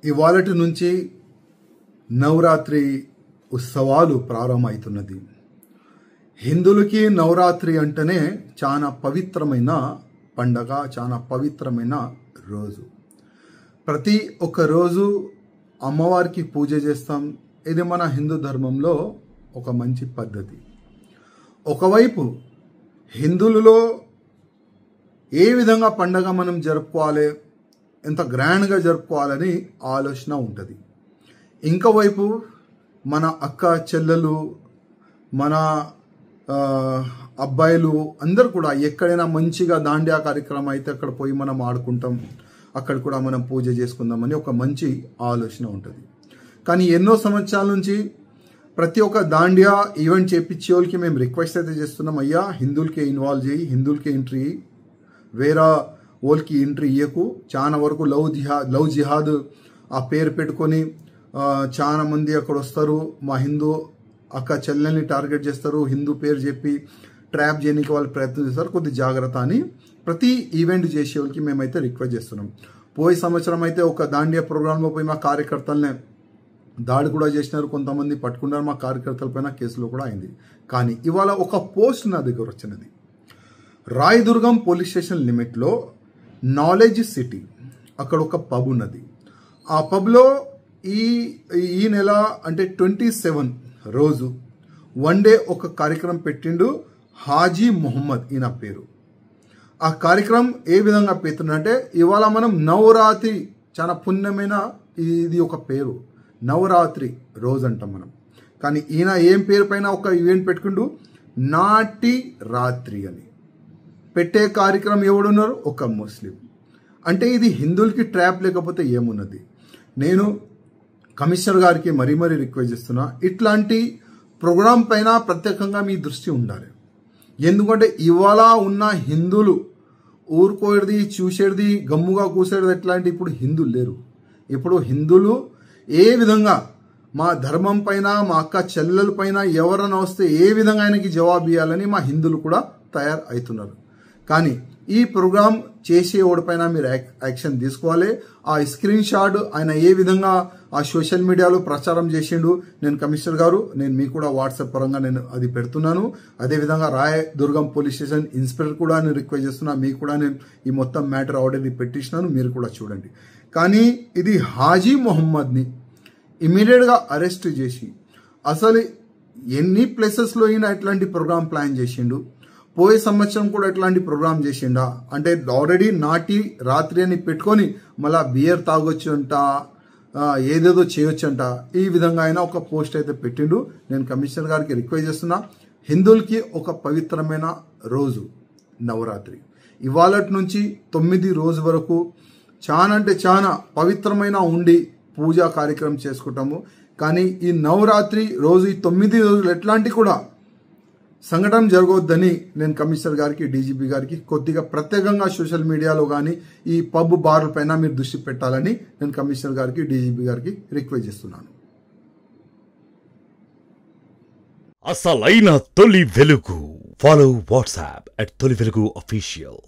ఇవాళటి నుంచి నవరాత్రి ఉత్సవాలు ప్రారంభమవుతున్నది. హిందువులకి నవరాత్రి అంటేనే చాలా పవిత్రమైన పండగ, చాలా పవిత్రమైన రోజు. ప్రతి ఒక్క రోజు అమ్మవారికి పూజ చేస్తాం. ఇది మన హిందూ ధర్మంలో ఒక మంచి పద్ధతి. ఒకవైపు హిందువులలో ఏ విధంగా పండగ మనం జరుపుకోవాలి, ఎంత గ్రాండ్గా జరుపుకోవాలని ఆలోచన ఉంటుంది. ఇంకోవైపు మన అక్క చెల్లెలు, మన అబ్బాయిలు అందరు కూడా ఎక్కడైనా మంచిగా దాండియా కార్యక్రమం అయితే అక్కడ పోయి మనం ఆడుకుంటాం, అక్కడ కూడా మనం పూజ చేసుకుందామని ఒక మంచి ఆలోచన ఉంటుంది. కానీ ఎన్నో సంవత్సరాల నుంచి ప్రతి ఒక్క దాండియా ఈవెంట్ చేపించే వాళ్ళకి మేము రిక్వెస్ట్ అయితే చేస్తున్నాం, అయ్యా హిందువులకే ఇన్వాల్వ్ చేయి, హిందువులకే ఎంట్రీ, వేరే వాళ్ళకి ఎంట్రీ ఇయ్యకు. చాలా వరకు లవ్ జిహాద్ ఆ పేరు పెట్టుకొని చాలా మంది అక్కడ వస్తారు, మా హిందూ అక్క చెల్లెల్ని టార్గెట్ చేస్తారు, హిందూ పేరు చెప్పి ట్రాప్ చేయడానికి వాళ్ళు ప్రయత్నం చేస్తారు. కొద్ది జాగ్రత్త అని ప్రతి ఈవెంట్ చేసే వాళ్ళకి మేమైతే రిక్వెస్ట్ చేస్తున్నాం. పోయే సంవత్సరం అయితే ఒక దాండియా ప్రోగ్రాంలో పోయి మా కార్యకర్తలనే దాడి కూడా చేసినారు, కొంతమంది పట్టుకున్నారు, మా కార్యకర్తల పైన కేసులో కూడా అయింది. కానీ ఇవాళ ఒక పోస్ట్ నా దగ్గర వచ్చినది. రాయదుర్గం పోలీస్ స్టేషన్ లిమిట్లో నాలెడ్జ్ సిటీ అక్కడ ఒక పబ్ ఉన్నది. ఆ పబ్లో ఈ నెల అంటే 27 రోజు వన్ డే ఒక కార్యక్రమం పెట్టిండు హాజీ మొహమ్మద్ ఈయన పేరు. ఆ కార్యక్రమం ఏ విధంగా పెడుతుందంటే, ఇవాళ మనం నవరాత్రి చాలా పుణ్యమైన ఇది ఒక పేరు, నవరాత్రి రోజు అంటాం మనం. కానీ ఈయన ఏం పేరు పైన ఒక ఈవెంట్ పెట్టుకుంటూ నాటి రాత్రి అని పెట్టే కార్యక్రమం ఎవడున్నారు, ఒక ముస్లిం. అంటే ఇది హిందువులకి ట్రాప్ లేకపోతే ఏమున్నది. నేను కమిషనర్ గారికి మరీ రిక్వెస్ట్ చేస్తున్నా, ఇట్లాంటి ప్రోగ్రాం పైన ప్రత్యేకంగా మీ దృష్టి ఉండాలి. ఎందుకంటే ఇవాళ ఉన్న హిందువులు ఊరుకోయేది, చూసేది, గమ్ముగా కూసేది ఎట్లాంటి ఇప్పుడు హిందువులు లేరు. ఇప్పుడు హిందువులు ఏ విధంగా మా ధర్మం పైన, మా అక్క చెల్లెల పైన ఎవరైనా వస్తే ఏ విధంగా ఆయనకి జవాబు ఇవ్వాలని మా హిందువులు కూడా తయారు అవుతున్నారు. కానీ ఈ ప్రోగ్రాం చేసేవాడిపైన మీరు యాక్షన్ తీసుకోవాలి. ఆ స్క్రీన్ షాట్ ఆయన ఏ విధంగా ఆ సోషల్ మీడియాలో ప్రచారం చేసిండు, నేను కమిషనర్ గారు, నేను మీకు కూడా వాట్సాప్ పరంగా నేను అది పెడుతున్నాను. అదేవిధంగా రాయదుర్గం పోలీస్ స్టేషన్ ఇన్స్పెక్టర్ కూడా నేను రిక్వెస్ట్ చేస్తున్నా, మీకు కూడా నేను ఈ మొత్తం మ్యాటర్ ఆల్రెడీ పెట్టించినాను, మీరు కూడా చూడండి. కానీ ఇది హాజీ మొహమ్మద్ని ఇమీడియట్గా అరెస్ట్ చేసి, అసలు ఎన్ని ప్లేసెస్లో అయినా ఇట్లాంటి ప్రోగ్రామ్ ప్లాన్ చేసిండు, పోయే సంవత్సరం కూడా ఇట్లాంటి ప్రోగ్రామ్ చేసిండా అంటే ఆల్రెడీ నాటి రాత్రి అని పెట్టుకొని మళ్ళా బియర్ తాగొచ్చు అంట, ఏదేదో చేయొచ్చు అంట. ఈ విధంగా అయినా ఒక పోస్ట్ అయితే పెట్టిండు. నేను కమిషనర్ గారికి రిక్వెస్ట్ చేస్తున్నా, హిందువులకి ఒక పవిత్రమైన రోజు నవరాత్రి. ఇవాళ నుంచి 9 రోజు వరకు చాలా అంటే చాలా పవిత్రమైన ఉండి పూజా కార్యక్రమం చేసుకుంటాము. కానీ ఈ నవరాత్రి రోజు, ఈ 9 రోజులు ఎట్లాంటి కూడా సంఘటన జరగవద్దని నేను కమిషనర్ గారికి, డీజీపీ గారికి కొద్దిగా ప్రత్యేకంగా సోషల్ మీడియాలో కానీ ఈ పబ్ బార్ల పైన మీరు దృష్టి పెట్టాలని నేను కమిషనర్ గారికి, డీజీపీ గారికి రిక్వెస్ట్ చేస్తున్నాను. అసలైన తొలి వెలుగు. ఫాలో వాట్సాప్ @తొలి వెలుగు official.